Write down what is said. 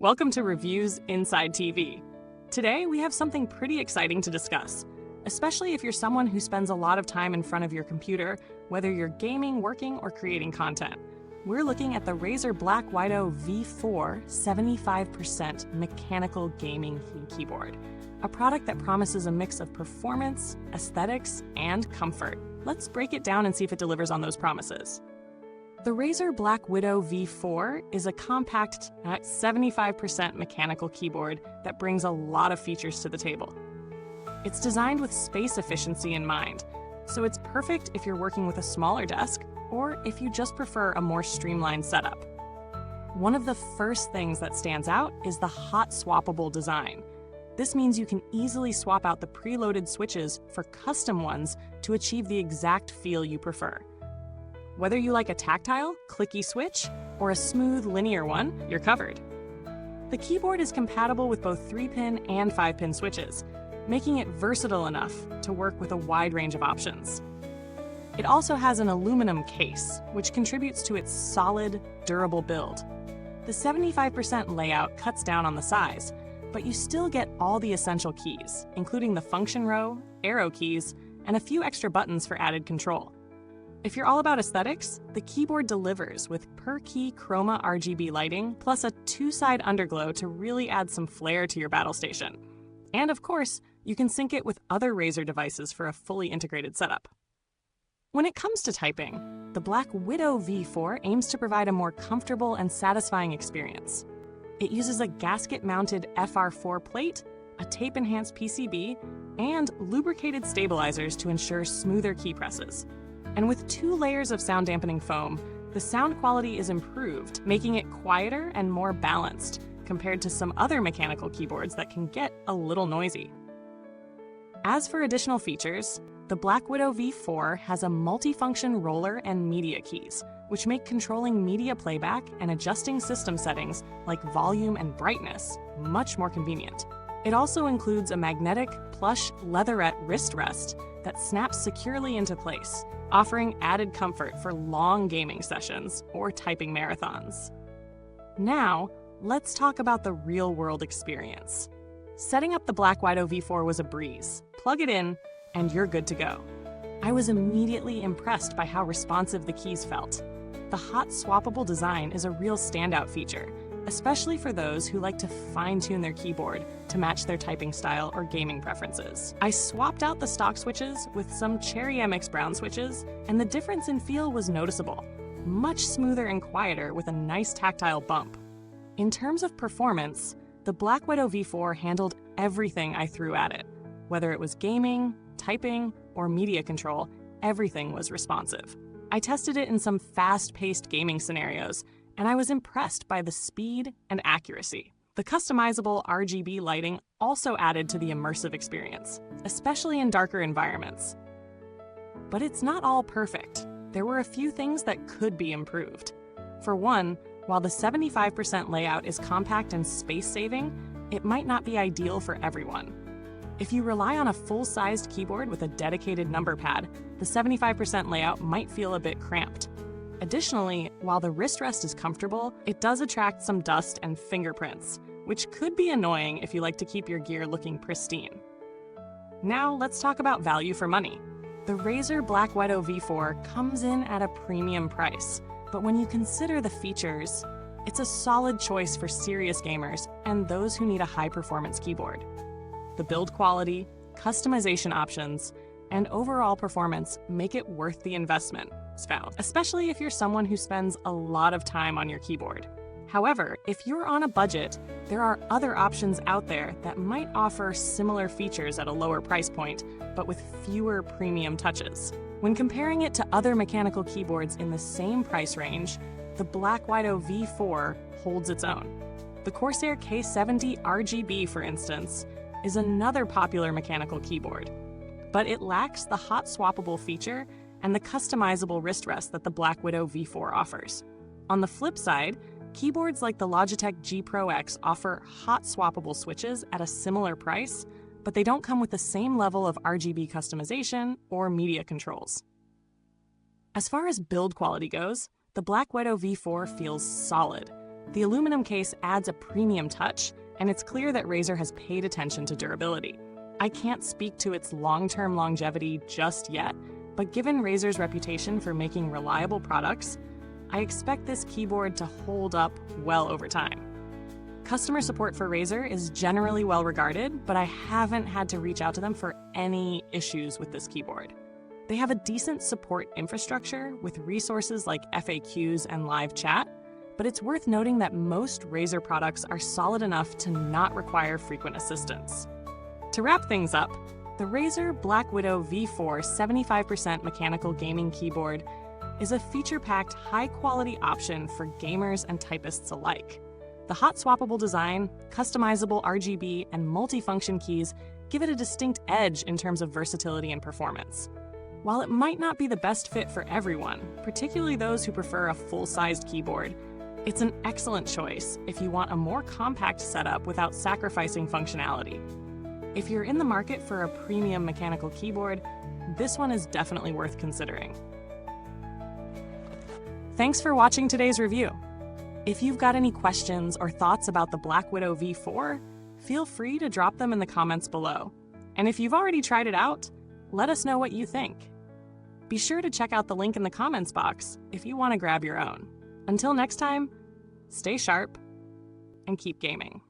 Welcome to Reviews Inside TV. Today, we have something pretty exciting to discuss, especially if you're someone who spends a lot of time in front of your computer, whether you're gaming, working, or creating content. We're looking at the Razer BlackWidow V4 75% mechanical gaming keyboard, a product that promises a mix of performance, aesthetics, and comfort. Let's break it down and see if it delivers on those promises. The Razer BlackWidow V4 is a compact, 75% mechanical keyboard that brings a lot of features to the table. It's designed with space efficiency in mind, so it's perfect if you're working with a smaller desk or if you just prefer a more streamlined setup. One of the first things that stands out is the Hot-Swappable design. This means you can easily swap out the preloaded switches for custom ones to achieve the exact feel you prefer. Whether you like a tactile, clicky switch, or a smooth, linear one, you're covered. The keyboard is compatible with both 3-pin and 5-pin switches, making it versatile enough to work with a wide range of options. It also has an aluminum case, which contributes to its solid, durable build. The 75% layout cuts down on the size, but you still get all the essential keys, including the function row, arrow keys, and a few extra buttons for added control. If you're all about aesthetics, the keyboard delivers with per-key Chroma RGB lighting, plus a 2-side underglow to really add some flair to your battle station. And of course, you can sync it with other Razer devices for a fully integrated setup. When it comes to typing, the BlackWidow V4 aims to provide a more comfortable and satisfying experience. It uses a gasket-mounted FR4 plate, a tape-enhanced PCB, and lubricated stabilizers to ensure smoother key presses. And with 2 layers of sound dampening foam, the sound quality is improved, making it quieter and more balanced compared to some other mechanical keyboards that can get a little noisy. As for additional features, the BlackWidow V4 has a multifunction roller and media keys, which make controlling media playback and adjusting system settings like volume and brightness much more convenient. It also includes a magnetic, plush leatherette wrist rest that snaps securely into place, offering added comfort for long gaming sessions or typing marathons. Now, let's talk about the real-world experience. Setting up the BlackWidow V4 was a breeze. Plug it in, and you're good to go. I was immediately impressed by how responsive the keys felt. The Hot-Swappable design is a real standout feature, especially for those who like to fine-tune their keyboard to match their typing style or gaming preferences. I swapped out the stock switches with some Cherry MX Brown switches, and the difference in feel was noticeable. Much smoother and quieter with a nice tactile bump. In terms of performance, the BlackWidow V4 handled everything I threw at it. Whether it was gaming, typing, or media control, everything was responsive. I tested it in some fast-paced gaming scenarios, and I was impressed by the speed and accuracy. The customizable RGB lighting also added to the immersive experience, especially in darker environments. But it's not all perfect. There were a few things that could be improved. For one, while the 75% layout is compact and space-saving, it might not be ideal for everyone. If you rely on a full-sized keyboard with a dedicated number pad, the 75% layout might feel a bit cramped. Additionally, while the wrist rest is comfortable, it does attract some dust and fingerprints, which could be annoying if you like to keep your gear looking pristine. Now let's talk about value for money. The Razer BlackWidow V4 comes in at a premium price, but when you consider the features, it's a solid choice for serious gamers and those who need a high-performance keyboard. The build quality, customization options, and overall performance make it worth the investment, found, especially if you're someone who spends a lot of time on your keyboard. However, if you're on a budget, there are other options out there that might offer similar features at a lower price point, but with fewer premium touches. When comparing it to other mechanical keyboards in the same price range, the BlackWidow V4 holds its own. The Corsair K70 RGB, for instance, is another popular mechanical keyboard, but it lacks the Hot-Swappable feature and the customizable wrist rest that the BlackWidow V4 offers. On the flip side, keyboards like the Logitech G Pro X offer Hot-Swappable switches at a similar price, but they don't come with the same level of RGB customization or media controls. As far as build quality goes, the BlackWidow V4 feels solid. The aluminum case adds a premium touch, and it's clear that Razer has paid attention to durability. I can't speak to its long-term longevity just yet, but given Razer's reputation for making reliable products, I expect this keyboard to hold up well over time. Customer support for Razer is generally well regarded, but I haven't had to reach out to them for any issues with this keyboard. They have a decent support infrastructure with resources like FAQs and live chat, but it's worth noting that most Razer products are solid enough to not require frequent assistance. To wrap things up, the Razer BlackWidow V4 75% mechanical gaming keyboard is a feature-packed, high-quality option for gamers and typists alike. The Hot-Swappable design, customizable RGB, and multifunction keys give it a distinct edge in terms of versatility and performance. While it might not be the best fit for everyone, particularly those who prefer a full-sized keyboard, it's an excellent choice if you want a more compact setup without sacrificing functionality. If you're in the market for a premium mechanical keyboard, this one is definitely worth considering. Thanks for watching today's review. If you've got any questions or thoughts about the BlackWidow V4, feel free to drop them in the comments below. And if you've already tried it out, let us know what you think. Be sure to check out the link in the comments box if you want to grab your own. Until next time, stay sharp and keep gaming.